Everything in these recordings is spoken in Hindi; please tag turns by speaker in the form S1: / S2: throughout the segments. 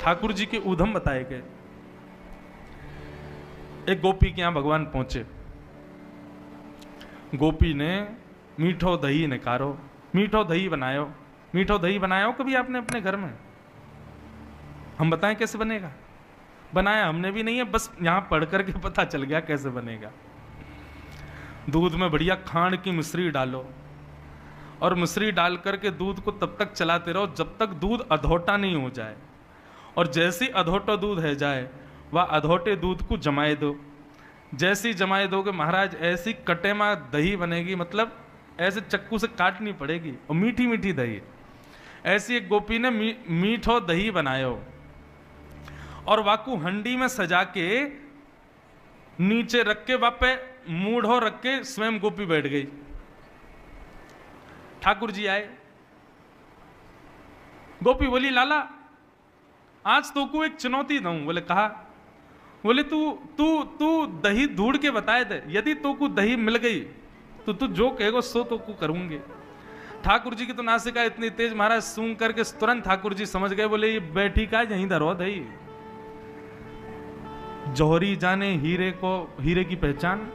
S1: ठाकुर जी के ऊधम बताए गए। एक गोपी के यहां भगवान पहुंचे। गोपी ने मीठो दही निकारो, मीठो दही बनायो। मीठो दही बनाया हो कभी आपने अपने घर में? हम बताएं कैसे बनेगा? बनाया हमने भी नहीं है, बस यहां पढ़ करके पता चल गया कैसे बनेगा। दूध में बढ़िया खांड की मिश्री डालो और मिश्री डाल करके दूध को तब तक चलाते रहो जब तक दूध अधोटा नहीं हो जाए। और जैसी अधोटा दूध है जाए वह अधोटे दूध को जमाए दो। जैसी जमाए दोगे महाराज ऐसी कटेमा दही बनेगी, मतलब ऐसे चक्कू से काटनी पड़ेगी, और मीठी मीठी दही। ऐसी एक गोपी ने मीठो दही बनायो और वाकू हंडी में सजा के नीचे रख के वापे मूढ़ो रख के स्वयं गोपी बैठ गई। ठाकुर जी आए। गोपी बोली लाला आज तो को एक चुनौती दूं। बोले कहा? बोले तू तू तू दही ढूंढ के बताए दे, यदि तो को दही मिल गई तो तू जो कहेगो सो तो को करूंगी। ठाकुर जी की तो नासिका इतनी तेज महाराज सूंघ करके तुरंत ठाकुर जी समझ गए। बोले ये बैठी का यहीं धरो दही। जौहरी जाने हीरे को, हीरे की पहचान।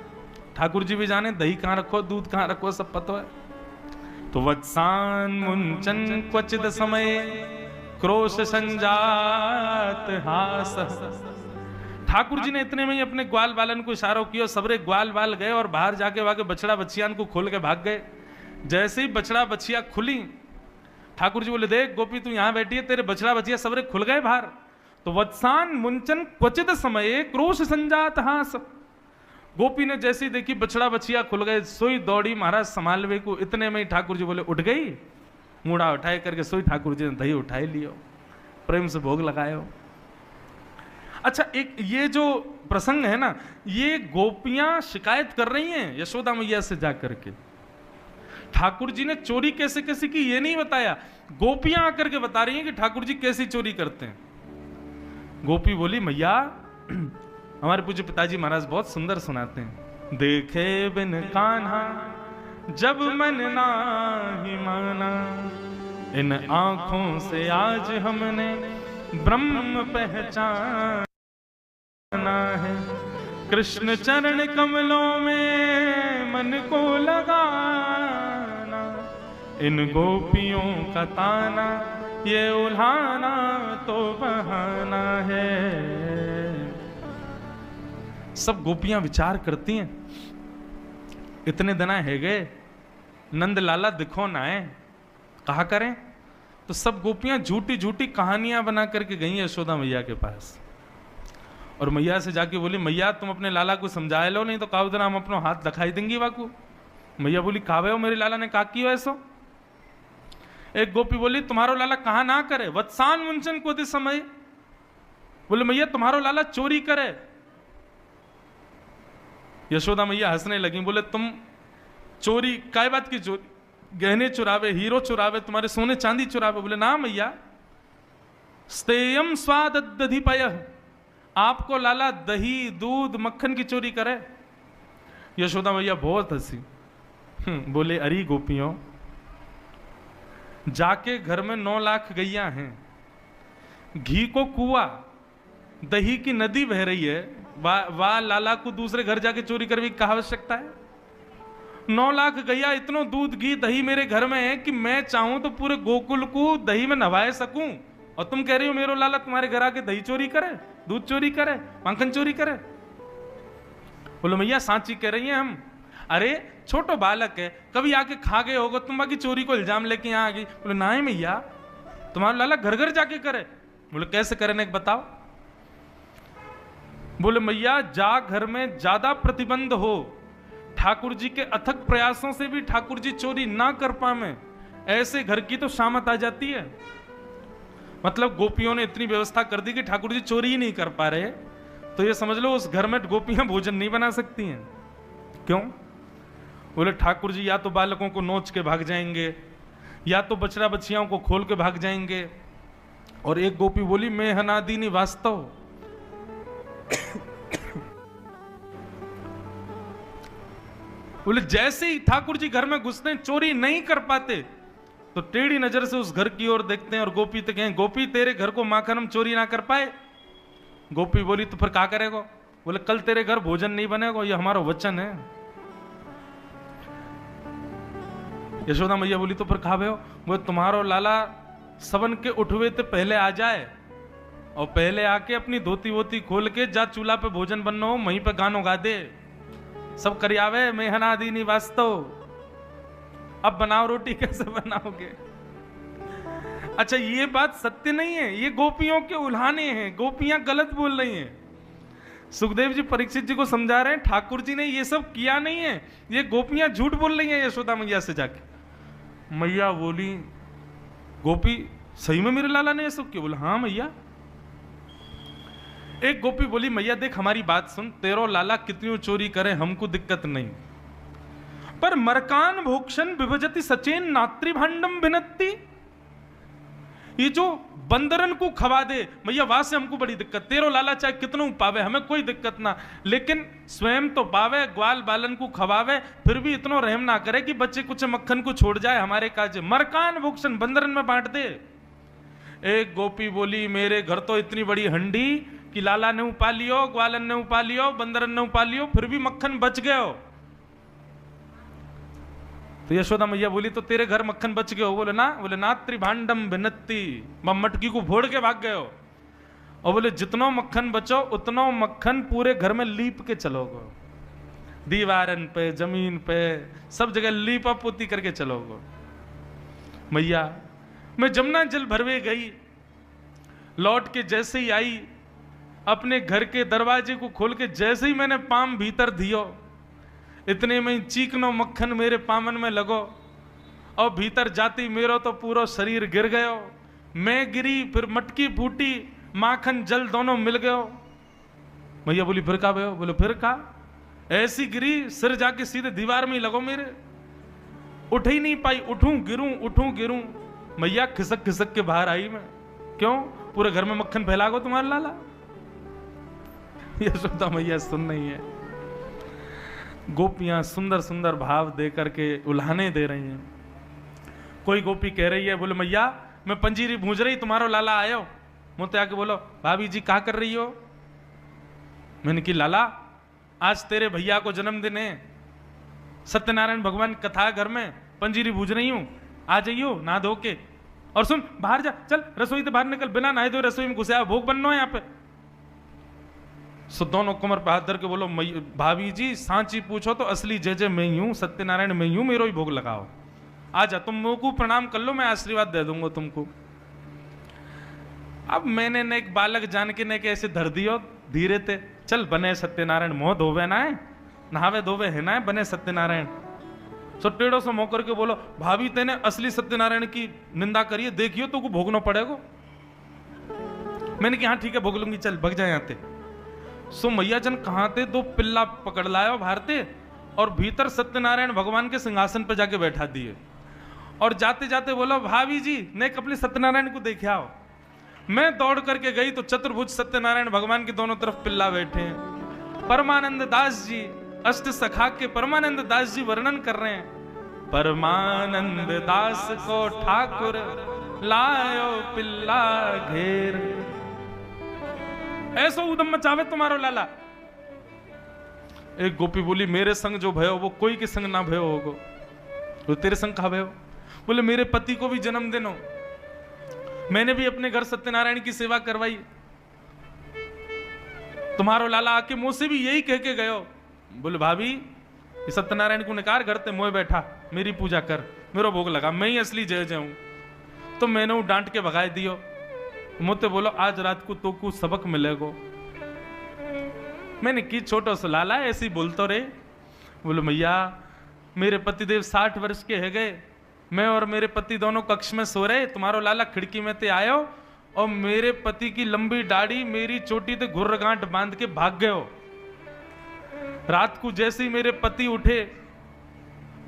S1: ठाकुर जी भी जाने दही कहां रखो, दूध कहां रखो, सब पता है। तो वत्सान मुंचन क्वचित समय क्रोश संजात हास। ठाकुर जी ने इतने में ही अपने ग्वाल बालन को इशारा किया, सबरे ग्वाल बाल गए और बाहर जाके वाके बछड़ा बछियान को खोल के भाग गए। जैसे ही बछड़ा बछिया खुली, ठाकुर जी बोले देख गोपी तू यहां बैठी है, तेरे बछड़ा बछिया सबरे खुल गए बाहर। तो वत्सान मुंचन क्वचित समय क्रोश संजात हास। गोपी ने जैसी देखी बछड़ा बछिया खुल गए, सोई दौड़ी महाराज संभालवे को। इतने में ही ठाकुर जी बोले उठ गई। मुड़ा उठाए करके सोई ठाकुर जी ने दही उठाई लियो, प्रेम से भोग लगायो। अच्छा, एक ये जो प्रसंग है ना, ये गोपियां शिकायत कर रही हैं यशोदा मैया से जाकर के। ठाकुर जी ने चोरी कैसे कैसे की ये नहीं बताया, गोपियां आकर के बता रही हैं कि ठाकुर जी कैसी चोरी करते हैं। गोपी बोली मैया हमारे पूज्य पिताजी महाराज बहुत सुंदर सुनाते हैं। देखे बिन कान्हा जब मन नाही माना, इन आंखों से आज हमने ब्रह्म पहचाना है। कृष्ण चरण कमलों में मन को लगाना, इन गोपियों का ताना ये उल्हाना तो बहाना है। सब गोपियां विचार करती हैं, इतने दिन है गए नंद लाला दिखो ना है, कहा करें। तो सब गोपियां झूठी झूठी कहानियां बना करके गई यशोदा मैया के पास। और मैया से जाके बोली मैया तुम अपने लाला को समझाए लो, नहीं तो काऊ दिन हम अपना हाथ दिखाई देंगी वाकू। मैया बोली कावे हो मेरे लाला ने का की हो ऐसो। एक गोपी बोली तुम्हारो लाला कहा ना करे, वत्सान मुंचन को दे समय। बोले मैया तुम्हारो लाला चोरी करे। यशोदा मैया हंसने लगी, बोले तुम चोरी काय बात की चोरी? गहने चुरावे, हीरो चुरावे, तुम्हारे सोने चांदी चुरावे? बोले ना मैया, स्तेयम स्वाद दधिपय, आपको लाला दही दूध मक्खन की चोरी करे। यशोदा मैया बहुत हंसी। बोले अरे गोपियों, जाके घर में 9 लाख गैया हैं, घी को कुआ, दही की नदी बह रही है, वाह लाला को दूसरे घर जाके चोरी करने की क्या आवश्यकता है? 9 लाख गैया, इतनो दूध घी दही मेरे घर में है कि मैं चाहूं तो पूरे गोकुल को दही में नवाए सकूं। और तुम कह रही हो मेरो लाला तुम्हारे घर आके दही चोरी करे, दूध चोरी करे, माखन चोरी करे? बोलो मैया सांची कह रही हैं हम। अरे छोटो बालक है, कभी आके खा गए होगा, तुम बाकी चोरी को इल्जाम लेके यहाँ आ गई। बोले ना है मैया, तुम्हारा लाला घर घर जाके करे। बोले कैसे करे बताओ। बोले मैया जा घर में ज्यादा प्रतिबंध हो, ठाकुर जी के अथक प्रयासों से भी ठाकुर जी चोरी ना कर पाए, ऐसे घर की तो शामत आ जाती है। मतलब गोपियों ने इतनी व्यवस्था कर दी कि ठाकुर जी चोरी ही नहीं कर पा रहे, तो ये समझ लो उस घर में गोपियां भोजन नहीं बना सकती हैं। क्यों? बोले ठाकुर जी या तो बालकों को नोच के भाग जाएंगे, या तो बछड़ा बछियाओं को खोल के भाग जाएंगे। और एक गोपी बोली मैं हनादीनी वास्तव। बोले जैसे ही ठाकुर जी घर में घुसते चोरी नहीं कर पाते, तो टेढ़ी नजर से उस घर की ओर देखते हैं और गोपी तो कहें, गोपी तेरे घर को माखन हम चोरी ना कर पाए। गोपी बोली, तो फिर क्या करेगा? बोले, कल तेरे घर भोजन नहीं बनेगा, ये हमारा वचन है। यशोदा मैया बोली, तो फिर खावे हो? वो तुम्हारो लाला सबन के उठवे तो पहले आ जाए और पहले आके अपनी धोती वोती खोल के जा चूल्हा पे भोजन बनना हो, वहीं पे गानों गा दे, सब करियावे मैं हना दी नहीं वास्तव। अब बनाओ रोटी, कैसे बनाओगे? अच्छा, ये बात सत्य नहीं है, ये गोपियों के उल्हाने हैं, गोपियां गलत बोल रही हैं। सुखदेव जी परीक्षित जी को समझा रहे हैं, ठाकुर जी ने ये सब किया नहीं है, ये गोपियां झूठ बोल रही हैं यशोदा मैया से जाके। मैया बोली, गोपी सही में मेरे लाला ने ये सब किया? बोला, हाँ मैया। एक गोपी बोली, मैया देख हमारी बात सुन, तेरो लाला कितनी चोरी करे हमको दिक्कत नहीं, पर मरकान भोक्षण विभजति सचेन नात्री भांडम भिनत्ति, ये जो बंदरन को खवा दे मैया, वहां से हमको बड़ी दिक्कत। तेरो लाला चाहे कितनों पावे हमें कोई दिक्कत ना, लेकिन स्वयं तो पावे, ग्वाल बालन को खवावे, फिर भी इतना रहम ना करे कि बच्चे कुछ मक्खन को छोड़ जाए हमारे काज। मरकान भोक्षण बंदरन में बांट दे। एक गोपी बोली, मेरे घर तो इतनी बड़ी हंडी कि लाला ने उपा लियो, ग्वालन ने उपा लियो, बंदरन ने उपा लियो, फिर भी मक्खन बच गयो। तो यशोदा मैया बोली, तो तेरे घर मक्खन बच गए हो? बोले ना। बोले, नात्री भांडम भिनत्ति, मटकी को फोड़ के भाग गए हो। और बोले, जितनो मक्खन बचो उतनो मक्खन पूरे घर में लीप के चलोगे, दीवारन पे, जमीन पे, सब जगह लीपा पोती करके चलोगे। मैया मैं जमुना जल भरवे गई, लौट के जैसे ही आई, अपने घर के दरवाजे को खोल के जैसे ही मैंने पाम भीतर दियो, इतने में चीकनो मक्खन मेरे पामन में लगो, और भीतर जाती मेरो तो पूरा शरीर गिर गयो, मैं गिरी, फिर मटकी फूटी, माखन जल दोनों मिल गयो। मैया बोली, फिर का भयो? बोले, फिर का ऐसी गिरी, सिर जाके सीधे दीवार में ही लगो मेरे, उठ ही नहीं पाई, उठूं गिरूं। मैया खिसक खिसक के बाहर आई मैं। क्यों? पूरे घर में मक्खन फैला गो तुम्हारा लाला। यशोदा मैया सुन नहीं है। गोपियां सुंदर सुंदर भाव दे करके उल्हाने दे रही हैं। कोई गोपी कह रही है, बोले मैया मैं पंजीरी भूंज रही, तुम्हारो लाला आयो, मुझे आके बोलो, भाभी जी क्या कर रही हो? मैंने की, लाला आज तेरे भैया को जन्मदिन है, सत्यनारायण भगवान कथा घर में, पंजीरी भूंज रही हूं, आ जाइयो नहा धो के। और सुन, बाहर जा, चल रसोई से बाहर निकल, बिना नहाए धोए रसोई में घुसे आ, भोग बनना है यहाँ पे। सो दोनों कमर पे हाथ धर के बोलो, भाभी जी सांची पूछो तो असली जय जय मैं ही हूं, सत्यनारायण मैं ही हूं, मेरो ही भोग लगाओ, आजा, तुम मुंह को प्रणाम कर लो, मैं आशीर्वाद दे दूंगा तुमको। अब मैंने न एक बालक जान के न कैसे धर दियो धीरे ते, चल बने सत्यनारायण, मोह धोवे ना है, नहावे धोवे है ना है, बने सत्यनारायण। सो टेढ़ो से मोह करके बोलो, भाभी तेने असली सत्यनारायण की निंदा करी है, देखियो तो को भोगना पड़ेगा। मैंने कहा हाँ ठीक है भोग लूंगी, चल भग जाए यहाँ ते। सो मैया जन कहां थे, दो पिल्ला पकड़ लाया भारते और भीतर सत्यनारायण भगवान के सिंहासन पर जाके बैठा दिए, और जाते जाते बोलो, भाभी जी ने अपने सत्यनारायण को देखे आओ। मैं दौड़ करके गई तो चतुर्भुज सत्यनारायण भगवान के दोनों तरफ पिल्ला बैठे हैं। परमानंद दास जी, अष्ट सखा के परमानंद दास जी वर्णन कर रहे हैं, परमानंद दास को ठाकुर लायो पिल्ला घेर, ऐसा उदम मचावे तुम्हारो लाला। एक गोपी बोली, मेरे संग जो भयो वो कोई के संग ना भयो होगो। तो तेरे संग कहा भयो? बोले, मेरे पति को भी जन्मदिन हो, मैंने भी अपने घर सत्यनारायण की सेवा करवाई, तुम्हारो लाला आके मुंह से भी यही कह के गयो। बोले, भाभी ये सत्यनारायण को निकार घर ते मोए बैठा, मेरी पूजा कर, मेरा भोग लगा, मैं ही असली जय जय हूं। तो मैंने वो डांट के भगाए दियो। मुझे बोलो, आज रात को तो कुछ सबक मिलेगो। मैंने की, छोटो सा लाला ऐसी बोलतो रे। बोलो, मैया मेरे पतिदेव 60 वर्ष के है गए, मैं और मेरे पति दोनों कक्ष में सो रहे, तुम्हारो लाला खिड़की में ते आयो और मेरे पति की लंबी दाढ़ी मेरी चोटी ते घुर्र गांठ बांध के भाग गयो। रात को जैसे ही मेरे पति उठे,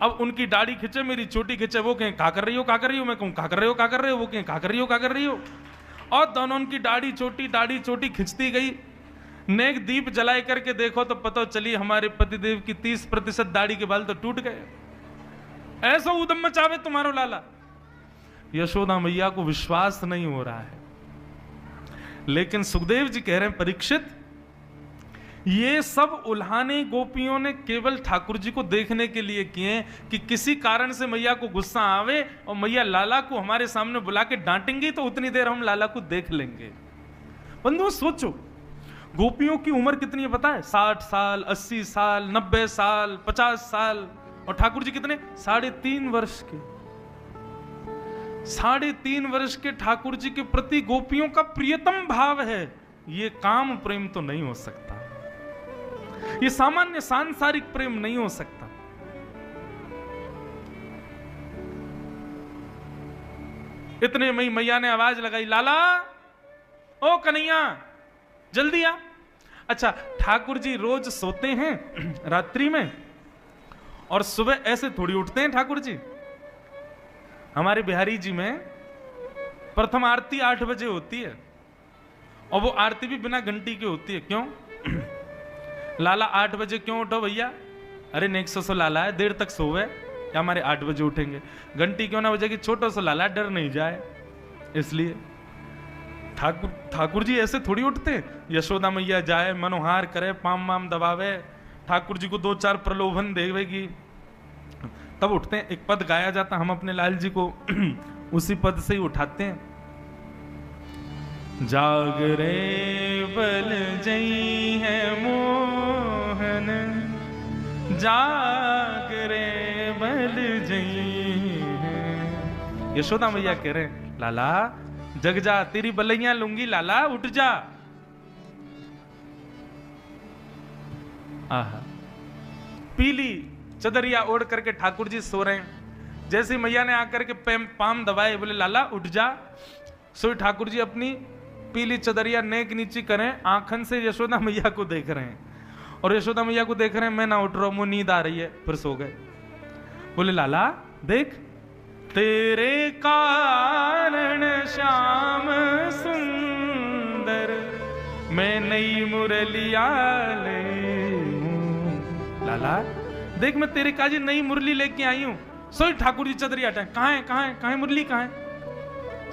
S1: अब उनकी दाढ़ी खिंचे, मेरी चोटी खिंचे, वो कहें क्या कर रही हो, क्या कर रही हो, मैं कहूं क्या कर रहे हो, क्या कर रहे हो, वो कहें क्या कर रही हो, क्या कर रही हो, और दोनों उनकी दाढ़ी चोटी खिंचती गई। नेक दीप जलाए करके देखो तो पता चली हमारे पतिदेव की 30% दाढ़ी के बाल तो टूट गए। ऐसा उदम मचावे तुम्हारो लाला। यशोदा मैया को विश्वास नहीं हो रहा है। लेकिन सुखदेव जी कह रहे हैं, परीक्षित, ये सब उल्हाने गोपियों ने केवल ठाकुर जी को देखने के लिए किए कि किसी कारण से मैया को गुस्सा आवे और मैया लाला को हमारे सामने बुला के डांटेंगी तो उतनी देर हम लाला को देख लेंगे। बंधुओं सोचो, गोपियों की उम्र कितनी है पता है? 60 साल, 80 साल, 90 साल, 50 साल, और ठाकुर जी कितने? 3.5 वर्ष के। 3.5 वर्ष के ठाकुर जी के प्रति गोपियों का प्रियतम भाव है। ये काम प्रेम तो नहीं हो सकता, ये सामान्य सांसारिक प्रेम नहीं हो सकता। इतने में मैया ने आवाज लगाई, लाला, ओ कन्हैया, जल्दी आ। अच्छा, ठाकुर जी रोज सोते हैं रात्रि में और सुबह ऐसे थोड़ी उठते हैं ठाकुर जी। हमारे बिहारी जी में प्रथम आरती 8 बजे होती है और वो आरती भी बिना घंटी की होती है। क्यों? लाला 8 बजे क्यों उठो भैया? अरे नेक्सो सो लाला है, देर तक सोवे या हमारे 8 बजे उठेंगे। घंटी क्यों ना बजेगी? छोटो सो लाला डर नहीं जाए, इसलिए। ठाकुर जी ऐसे थोड़ी उठते। यशोदा मैया जाए, मनोहार करे, पाम माम दबावे, ठाकुर जी को 2-4 प्रलोभन देवेगी, तब उठते हैं। एक पद गाया जाता, हम अपने लाल जी को उसी पद से ही उठाते हैं। जागरे बल जई है मोहन, जागरे बल जई है। यशोदा मैया कह रहे हैं, लाला जग जा, तेरी बलैया लूंगी, लाला उठ जा। आहा, पीली चदरिया ओढ़ करके ठाकुर जी सो रहे हैं। जैसे मैया ने आकर के पाम दबाए, बोले लाला उठ जा। सो ठाकुर जी अपनी पीली चदरिया नेक नीची करें, आंखन से यशोदा मैया को देख रहे हैं और यशोदा मैया को देख रहे हैं, मैं ना उठ रहा हूं, मुझे नींद आ रही है। फिर सो गए। बोले लाला देख, तेरे कारण श्याम सुंदर मैं नई मुरलिया ले हूं। लाला देख, मैं तेरे काजी नई मुरली लेके आई हूं। सोई ठाकुर जी चदरिया हटाए, कहां है कहां है कहां है मुरली, कहां है?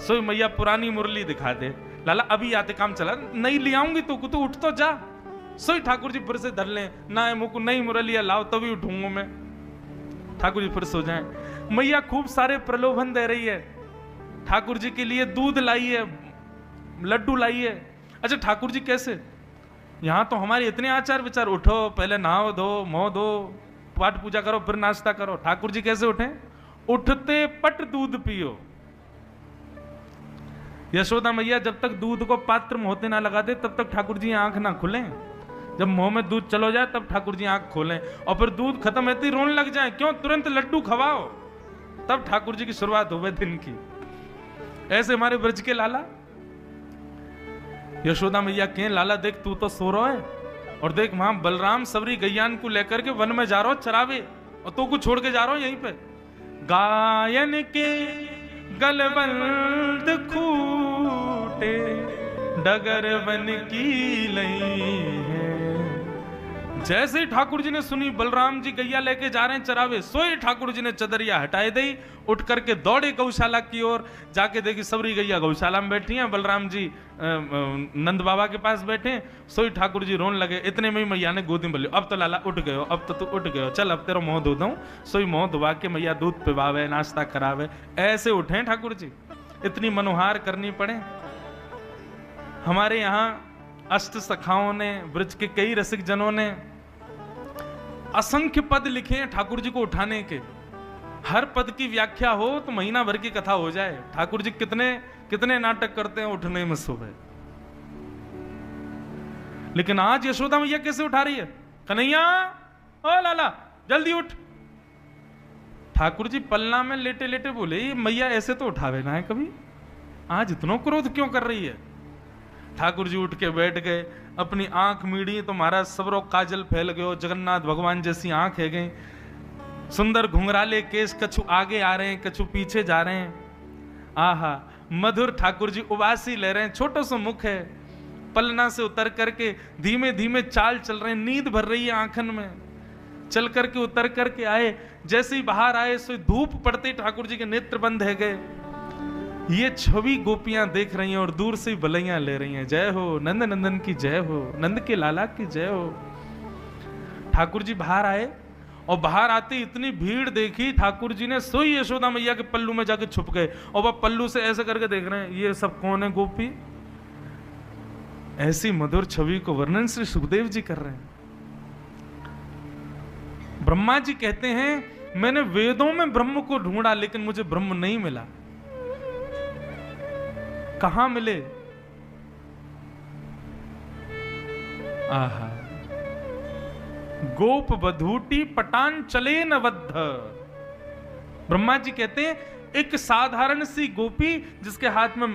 S1: सोई मैया पुरानी मुरली दिखा दे। लाला अभी आते काम चला, नहीं ले आऊंगी तो उठ तो जा। सोई ठाकुर जी फिर से धर ले, ना मुझको नई मुरलिया लाओ तभी उठूंगा मैं। ठाकुर जी फिर सो जाएं। मैया खूब सारे प्रलोभन दे रही है। ठाकुर जी के लिए दूध लाई है, लड्डू लाई है। अच्छा ठाकुर जी कैसे? यहां तो हमारे इतने आचार विचार, उठो पहले नहाओ धो, मुंह धो, पाठ पूजा करो, फिर नाश्ता करो। ठाकुर जी कैसे उठे? उठते पट दूध पियो। यशोदा मैया जब तक दूध को पात्र में होते ना लगा दे तब तक ठाकुर जी आंख ना खुलें। जब मुंह में दूध चलो जाए तब ठाकुर जी आंख खोलें, और फिर दूध खत्म होते ही रोने लग जाए। क्यों? तुरंत लड्डू खवाओ, तब ठाकुर जी की शुरुआत हो दिन की। ऐसे हमारे ब्रज के लाला। यशोदा मैया कहें, लाला देख तू तो सो रहा है, और देख वहां बलराम सबरी गैयान को लेकर के वन में जा रहा हो चरावे, और तू को छोड़ के जा रहा हो यहीं पे। गायन के गलबंद खूटे डगर बन की लई है। जैसे ही ठाकुर जी ने सुनी बलराम जी गैया लेके जा रहे हैं चरावे, सोए ठाकुर जी ने चदरिया हटाए दी, उठ करके दौड़े गौशाला की ओर। जाके देखी सबरी गैया गौशाला में बैठी हैं, बलराम जी नंद बाबा के पास बैठे। सोई ठाकुर जी रोने लगे। इतने में मैया ने गोदी में बोली, अब तो लाला उठ गए हो, अब तो तू उठ गए हो, चल अब तेरा मुंह धो दूं। सोई मुंह धुआ के मैया दूध पिवावे, नाश्ता करावे। ऐसे उठे ठाकुर जी, इतनी मनोहार करनी पड़े। हमारे यहाँ अष्ट सखाओं ने, ब्रज के कई रसिक जनों ने असंख्य पद लिखे हैं ठाकुर जी को उठाने के। हर पद की व्याख्या हो तो महीना भर की कथा हो जाए। ठाकुर जी कितने कितने नाटक करते हैं उठने में सुबह। लेकिन आज यशोदा मैया कैसे उठा रही है? कन्हैया ओ लाला जल्दी उठ। ठाकुर जी पलना में लेटे लेटे बोले, ये मैया ऐसे तो उठावे ना है कभी, आज इतना क्रोध क्यों कर रही है? ठाकुर जी उठ के बैठ गए, अपनी आंख मीड़ी तो महाराज सबरो काजल फैल गयो, जगन्नाथ भगवान जैसी आंख है गई। सुंदर घुंघराले केस, कछु आगे आ रहे हैं, कछु पीछे जा रहे हैं। आहा, मधुर ठाकुर जी उबासी ले रहे हैं, छोटो सा मुख है। पलना से उतर करके धीमे धीमे चाल चल रहे हैं, नींद भर रही है आंखन में। चल करके उतर करके आए, जैसे ही बाहर आए सो धूप पड़ते ठाकुर जी के नेत्र बंद है गए। ये छवि गोपियां देख रही हैं और दूर से ही बलैया ले रही हैं, जय हो नंद नंदन की जय हो, नंद के लाला की जय हो। ठाकुर जी बाहर आए और बाहर आते इतनी भीड़ देखी, ठाकुर जी ने सोई यशोदा मैया के पल्लू में जाके छुप गए और वह पल्लू से ऐसे करके देख रहे हैं ये सब कौन है गोपी। ऐसी मधुर छवि को वर्णन श्री सुखदेव जी कर रहे हैं। ब्रह्मा जी कहते हैं मैंने वेदों में ब्रह्म को ढूंढा लेकिन मुझे ब्रह्म नहीं मिला। कहां मिले? आहा, गोप बधूटी पटान चले न बद्ध। ब्रह्मा जी कहते हैं एक साधारण सी गोपी जिसके हाथ में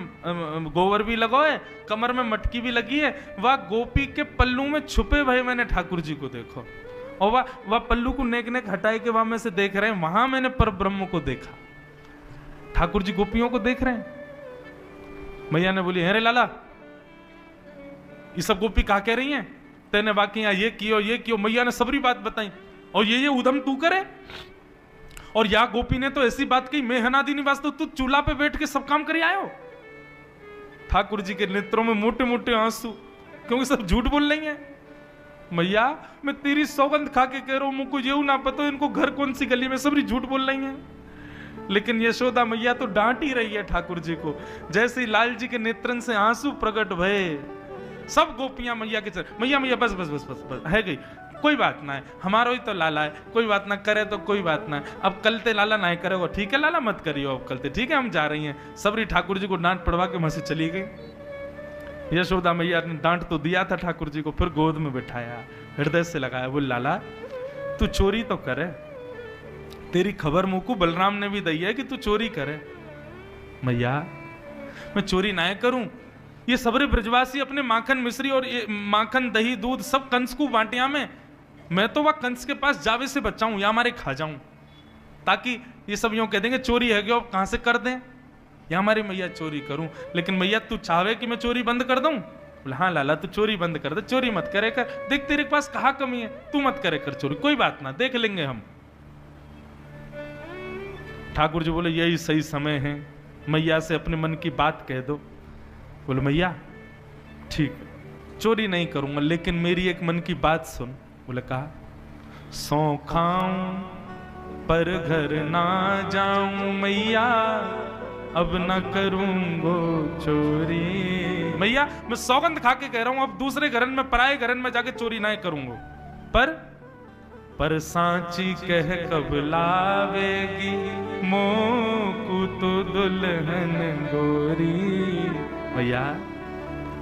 S1: गोबर भी लगा है, कमर में मटकी भी लगी है, वह गोपी के पल्लू में छुपे भय मैंने ठाकुर जी को देखो, और वह पल्लू को नेक नेक हटाए के वहां में से देख रहे हैं, वहां मैंने पर ब्रह्म को देखा। ठाकुर जी गोपियों को देख रहे हैं। मैया ने बोली अरे लाला ये सब गोपी कहा कह रही हैं, तेने बाकी यहाँ ये कियो। मैया ने सबरी बात बताई और ये उधम तू करे। और या गोपी ने तो ऐसी बात कही मैं हनादी निवास तो तू चूल्हा पे बैठ के सब काम कर आयो। ठाकुर जी के नेत्रों में मोटे मोटे आंसू, क्योंकि सब झूठ बोल रही हैं। मैया मैं तेरी सौगंध खा के कह रहा हूं, मुझको ये ना पता इनको घर कौन सी गली में, सबरी झूठ बोल रही हैं। लेकिन यशोदा मैया तो डांट ही रही है ठाकुर जी को। जैसे ही लाल जी के नेत्रन से आंसू प्रकट भये, सब गोपियां मैया के चरण, मैया बस बस बस बस बस है गई, कोई बात ना है, हमारा ही तो लाला है, कोई बात ना करे तो कोई बात ना है। अब कलते लाला ना करेगा, ठीक है लाला मत करियो अब कलते, ठीक है हम जा रही हैं। सबरी ठाकुर जी को डांट पड़वा के वहां से चली गई। यशोदा मैया ने डांट तो दिया था ठाकुर जी को, फिर गोद में बिठाया, हृदय से लगाया, बोल लाला तू चोरी तो करे, तेरी खबर मुझको बलराम ने भी दी है कि तू चोरी करे। मैया मैं चोरी ना करूं, ये सबरे ब्रजवासी अपने माखन मिश्री और ये माखन दही दूध सब कंस को बांटिया में, मैं तो वह कंस के पास जावे से बचाऊं या हमारे खा जाऊं, ताकि ये सब यूं कह देंगे चोरी है क्या, कहां से कर दें, या हमारी मैया चोरी करूं। लेकिन मैया तू चाहे कि मैं चोरी बंद कर दूं? बोला हाँ लाला तू चोरी बंद कर दे, चोरी मत करे कर, देख तेरे पास कहां कमी है, तू मत करे कर चोरी, कोई बात ना देख लेंगे हम। ठाकुर जी बोले यही सही समय है, मैया से अपने मन की बात कह दो। बोले मैया ठीक चोरी नहीं करूंगा, लेकिन मेरी एक मन की बात सुन। बोले कहा, सौ खाऊं पर घर ना जाऊं मैया, अब ना करूंगो चोरी। मैया मैं सौगंध खा के कह रहा हूं, अब दूसरे घरन में पराए घरन में जाके चोरी ना करूंगा। पर सांची कह कब लावेगी मोकू तो दुल्हन गोरी। भैया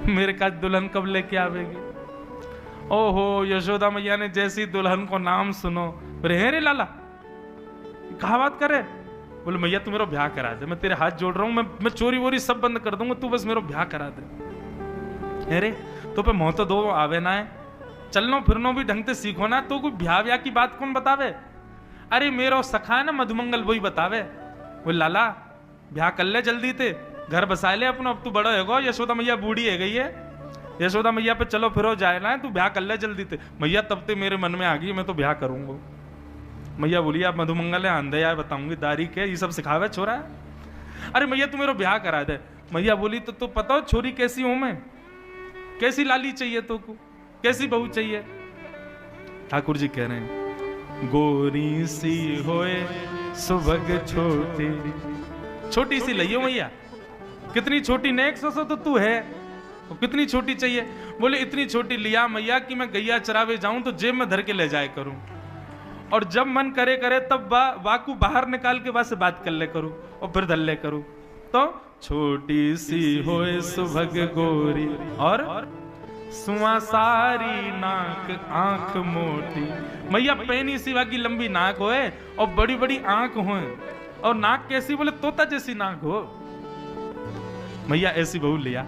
S1: मेरे का दुल्हन कब लेके आवेगी? ओहो यशोदा मैया ने जैसी दुल्हन को नाम सुनो, रे रे लाला कहा बात करे। बोले मैया तू मेरा ब्याह करा दे, मैं तेरे हाथ जोड़ रहा हूं, मैं चोरी वोरी सब बंद कर दूंगा, तू बस मेरा ब्याह करा दे। अरे तो पे मोह तो दो आवे ना है, चलनो फिरनो भी ढंग से सीखो ना, तो कोई ब्याह की बात कौन बतावे? अरे मेरा सखा है ना मधुमंगल वही बतावे। वो लाला ब्याह कर ले जल्दी ते, घर बसा ले अपना, अब तू बड़ा होगा, यशोदा मैया बूढ़ी है गई है, यशोदा मैया पे चलो फिरो जाए ना, तू ब्याह कर ले जल्दी ते। मैया तब ते मेरे मन में आ गई मैं तो ब्याह करूंगा। मैया बोली आप मधुमंगल है आंधे यार बताऊंगी दारी के ये सब सिखावे छोरा है। अरे मैया तू मेरा ब्याह करा दे। मैया बोली तो पता हो छोरी कैसी हूं मैं, कैसी लाली चाहिए तो को, कैसी बहू चाहिए? ठाकुर जी कह रहे हैं गोरी सी होए सुभग छोटी, छोटी सी लइयो मैया, कितनी छोटी ने 100 तो तू है, तो कितनी छोटी चाहिए? बोले इतनी छोटी लिया मैया कि मैं गैया चरावे जाऊं तो जेब में धर के ले जाए करूं, और जब मन करे तब वाकू बाहर निकाल के से बात कर ले करूं और फिर धल ले करूं। तो छोटी सी होए सुभग गोरी और सुआ सारी नाक आंख मोटी। मैया पैनी सिवा की लंबी नाक होए और बड़ी बड़ी आंख होए, और नाक कैसी? बोले तोता जैसी नाक हो। मैया ऐसी बहू लिया।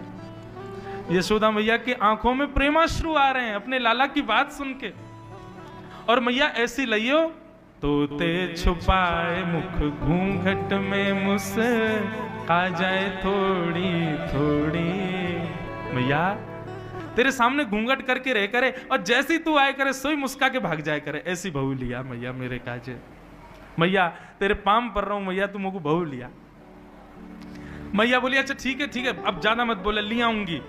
S1: यशोदा मैया की आंखों में प्रेमाश्रु आ रहे हैं अपने लाला की बात सुन के, और मैया ऐसी लियो तोते छुपाए मुख घूंघट में मुस आ जाए थोड़ी थोड़ी। मैया तेरे सामने घूंघट करके रह करे और जैसी तू आए करे सोई मुस्का के भाग जाए करे, ऐसी बहू लिया मैया मेरे काजे। मैया तेरे पाम पर रहा हूं मैया, तू मुझको बहू लिया। मैया बोली अच्छा ठीक है अब ज्यादा मत बोले, ले आऊंगी।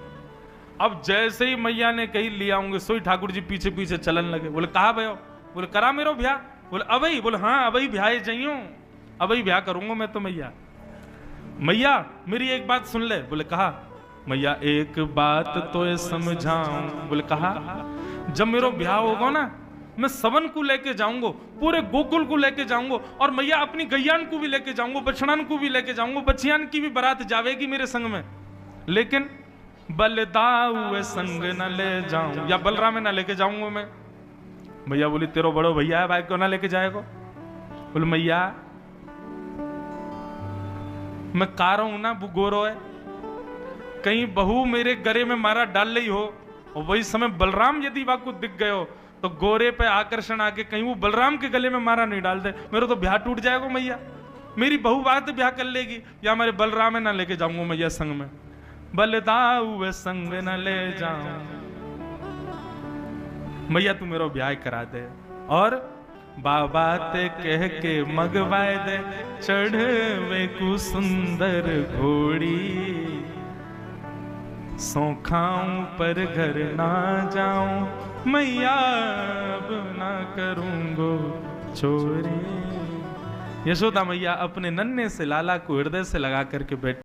S1: अब जैसे ही मैया ने कही ले आऊंगी, सोई ठाकुर जी पीछे पीछे चलन लगे। बोले कहा भयो? बोले करा मेरो ब्याह। बोले अबई? बोले हाँ अबई ब्याह जाइयो, अबई ब्याह करूंगा मैं तो मैया। मैया मेरी एक बात सुन ले। बोले कहा? मैया एक बात तो समझाऊं। बोले कहा? जब मेरो ब्याह होगा ना, मैं सवन को लेके जाऊंगा, पूरे गोकुल को लेके जाऊंगा, और मैया अपनी गैयान को भी लेके जाऊंगा, बछड़ान को भी लेके जाऊंगा, बचियान की भी बारात जावेगी मेरे संग में, लेकिन बलदाऊ संग न ले जाऊं, या बलराम में ना लेके जाऊंगा मैं। मैया बोली तेरो बड़ो भैया है भाई, क्यों ना लेके जाएगा? बोले मैया मैं का रहा हूं ना, वो गोरो है, कहीं बहू मेरे गले में मारा डाल रही हो, और वही समय बलराम यदि वहां को दिख गए हो, तो गोरे पे आकर्षण आके कहीं वो बलराम के गले में मारा नहीं डाल दे, मेरा तो ब्याह टूट जाएगा मैया। मेरी बहू बात ब्याह कर लेगी, या मेरे बलराम में ना लेके जाऊंगा मैया संग में, बलदाऊ संग न ले जाऊं। मैया तू मेरा ब्याह करा दे, और बाबा ते कह के मगवाए दे, चढ़वे को सुंदर घोड़ी, सो खाऊं पर घर ना जाऊं, मैया अब ना करूंगो चोरी। यशोदा मैया अपने नन्हे से लाला को हृदय से लगा करके बैठ